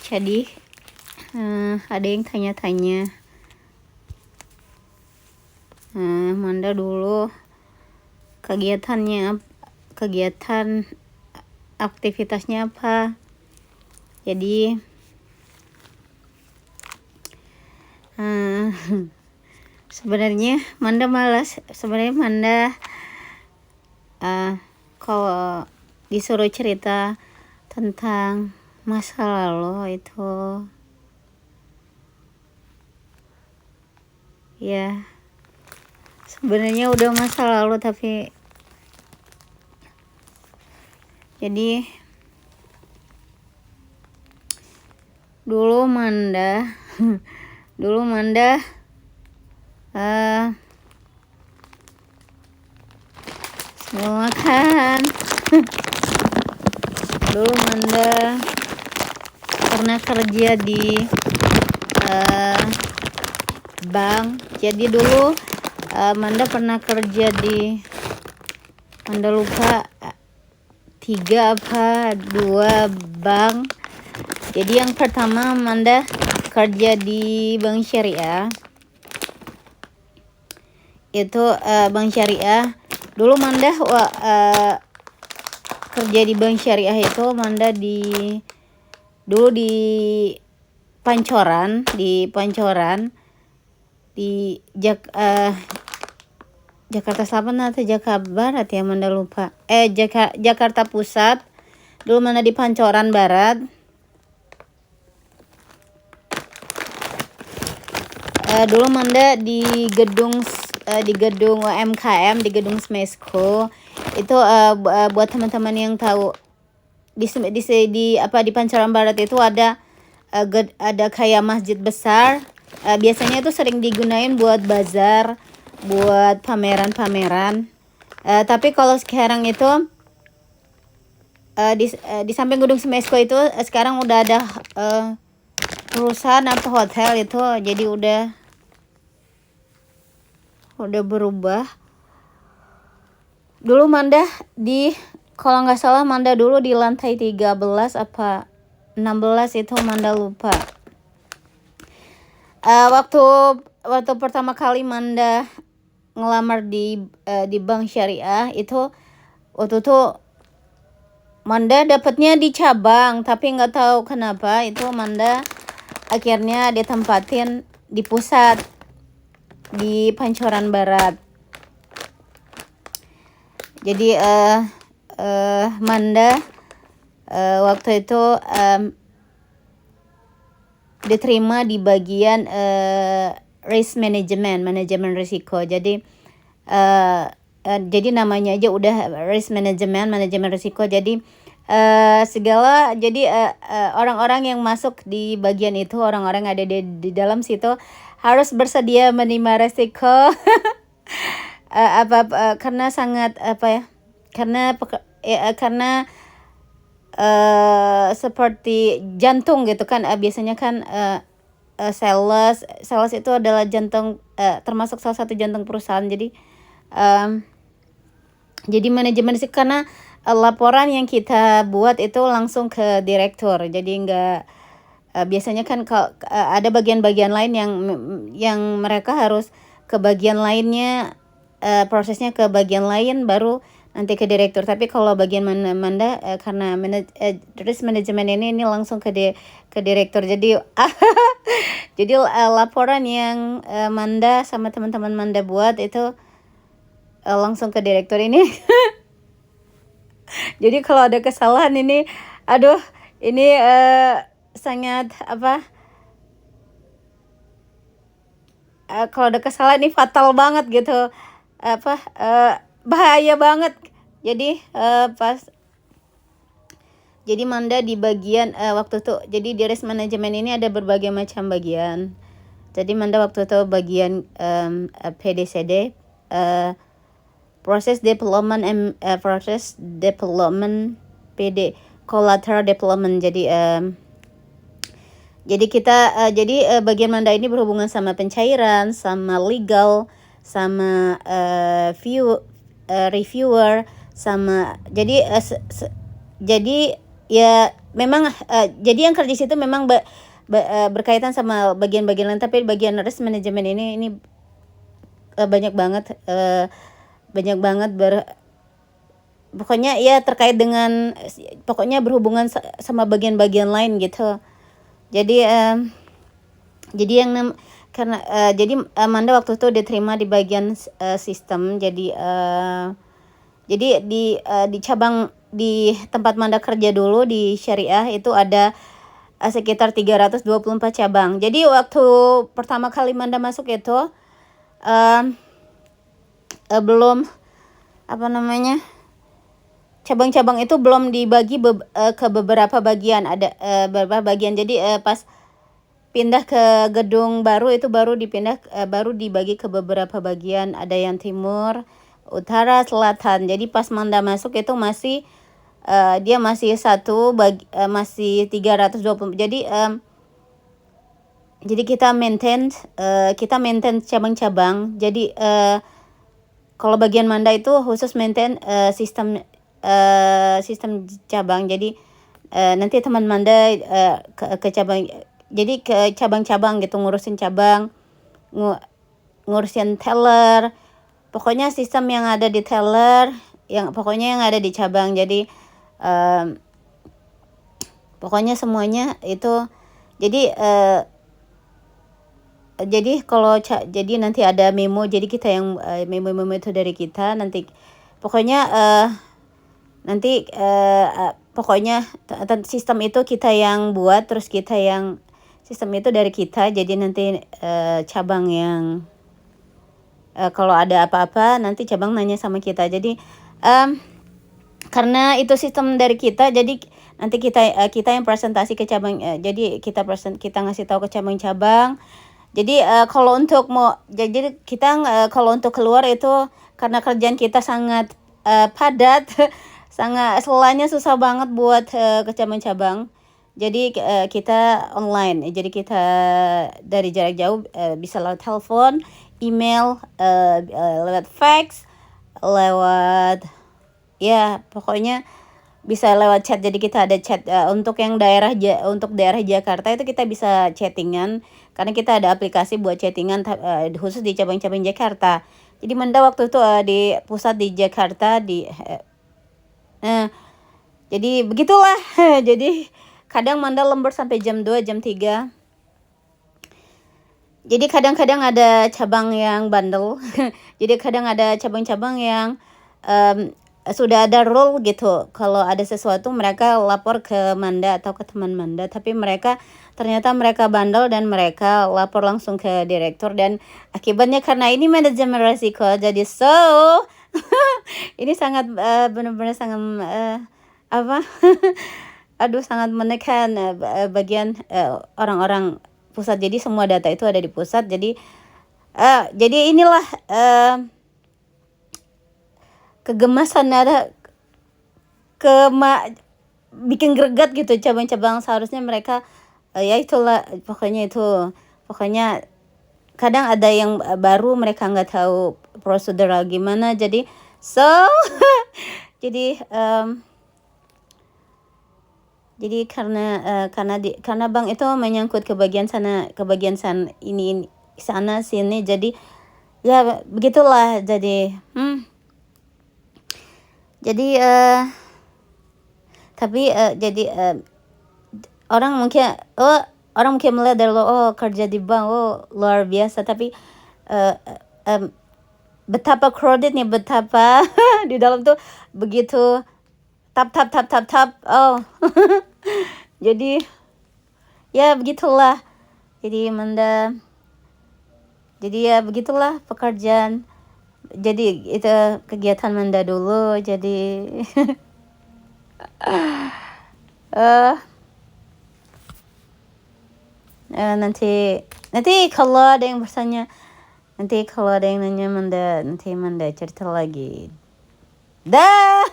Jadi ada yang tanya-tanya, Manda dulu kegiatan aktivitasnya apa? Jadi sebenarnya Manda malas. Sebenarnya Manda kalau disuruh cerita tentang masa lalu itu ya sebenarnya udah masa lalu, tapi jadi dulu Manda mau makan. Dulu Manda pernah kerja di bank. Jadi dulu Manda pernah kerja di, Manda lupa 3 apa 2 bank. Jadi yang pertama Manda kerja di Bank Syariah. Itu Bank Syariah. Dulu Manda kerja di Bank Syariah itu Manda dulu di Pancoran, di Jakarta Selatan atau Jakarta Barat ya, Manda lupa. Jakarta Pusat. Dulu Manda di Pancoran Barat. Dulu Manda di gedung UMKM, di gedung Smesco. Itu buat teman-teman yang tahu di Pancoran Barat itu ada kayak masjid besar. Biasanya itu sering digunain buat bazar, buat pameran-pameran. Tapi kalau sekarang itu di samping gedung Smesco itu sekarang udah ada perusahaan atau hotel itu, jadi udah berubah. Dulu Manda kalau nggak salah Manda dulu di lantai 13 apa 16 itu, Manda lupa. Waktu pertama kali Manda ngelamar di Bank Syariah itu, waktu itu Manda dapatnya di cabang, tapi nggak tahu kenapa itu Manda akhirnya ditempatin di pusat, di Pancoran Barat. Jadi Manda waktu itu diterima di bagian risk management, manajemen risiko. Jadi namanya aja udah risk management, manajemen risiko. Jadi orang-orang yang masuk di bagian itu, orang-orang ada di dalam situ harus bersedia menerima risiko. Karena sangat karena seperti jantung gitu kan. Biasanya kan sales itu adalah jantung, termasuk salah satu jantung perusahaan. Jadi manajemen risiko, karena laporan yang kita buat itu langsung ke direktur. Jadi enggak, biasanya kan ada bagian-bagian lain yang mereka harus ke bagian lainnya, prosesnya ke bagian lain baru nanti ke direktur. Tapi kalau bagian Manda karena risk management ini langsung ke direktur. Jadi jadi laporan yang Manda sama teman-teman Manda buat itu langsung ke direktur ini. Jadi kalau ada kesalahan ini, aduh, ini sangat kalau ada kesalahan ini fatal banget gitu, bahaya banget. Jadi jadi Manda di bagian waktu itu, jadi di risk management ini ada berbagai macam bagian. Jadi Manda waktu itu bagian PDCD, proses development PD, collateral development. Jadi kita bagian Manda ini berhubungan sama pencairan, sama legal, sama reviewer, sama jadi ya memang jadi yang kerja di situ memang berkaitan sama bagian-bagian lain, tapi bagian risk management ini banyak banget pokoknya ya terkait dengan pokoknya berhubungan sama bagian-bagian lain gitu. Jadi karena jadi Amanda waktu itu diterima di bagian sistem. Jadi di cabang di tempat Manda kerja dulu di Syariah itu ada sekitar 324 cabang. Jadi waktu pertama kali Manda masuk itu belum apa namanya, cabang-cabang itu belum dibagi ke beberapa bagian, ada beberapa bagian. Jadi pas pindah ke gedung baru itu baru dibagi ke beberapa bagian, ada yang timur, utara, selatan. Jadi pas Manda masuk itu masih dia masih masih 320. Jadi kita maintain cabang-cabang. Jadi kalau bagian Manda itu khusus maintain sistem cabang. Jadi nanti teman Manda ke cabang, jadi ke cabang-cabang gitu, ngurusin cabang, ngurusin teller, pokoknya sistem yang ada di teller, yang ada di cabang. Jadi pokoknya semuanya itu. Jadi kalau jadi nanti ada memo, jadi kita yang memo itu dari kita nanti. Pokoknya nanti pokoknya sistem itu kita yang buat, terus kita yang sistem itu dari kita. Jadi nanti cabang yang kalau ada apa-apa nanti cabang nanya sama kita. Jadi karena itu sistem dari kita, jadi nanti kita yang presentasi ke cabang. Jadi kita ngasih tahu ke cabang-cabang. Jadi kalau untuk kalau untuk keluar itu karena kerjaan kita sangat padat, selanya susah banget buat ke cabang-cabang. Jadi kita online. Jadi kita dari jarak jauh bisa lewat telepon, email, lewat fax, lewat ya pokoknya bisa lewat chat. Jadi kita ada chat untuk yang untuk daerah Jakarta itu kita bisa chattingan, karena kita ada aplikasi buat chattingan khusus di cabang-cabang Jakarta. Jadi Manda waktu itu di pusat di Jakarta jadi begitulah. Jadi kadang Manda lembur sampai jam 2, jam 3. Jadi kadang-kadang ada cabang yang bandel. Jadi kadang ada cabang-cabang yang sudah ada rule gitu. Kalau ada sesuatu mereka lapor ke Manda atau ke teman Manda. Tapi ternyata mereka bandel dan mereka lapor langsung ke direktur. Dan akibatnya karena ini manajemen resiko. Jadi ini sangat benar-benar sangat sangat menekan bagian orang-orang pusat. Jadi semua data itu ada di pusat. Jadi inilah kegemasan, ada bikin greget gitu cabang-cabang. Seharusnya mereka ya itulah pokoknya kadang ada yang baru, mereka nggak tahu prosedural gimana. Jadi jadi karena bank itu menyangkut ke bagian sana ini sana sini. Jadi ya begitulah. Jadi tapi jadi orang mungkin melihat dari kerja di bank luar biasa, tapi betapa crowdednya, betapa di dalam tuh begitu tap jadi ya begitulah. Jadi ya begitulah pekerjaan. Jadi itu kegiatan Manda dulu. Jadi nanti kalau ada yang bertanya, nanti kalau ada yang nanya Manda, nanti Manda cerita lagi. Dah.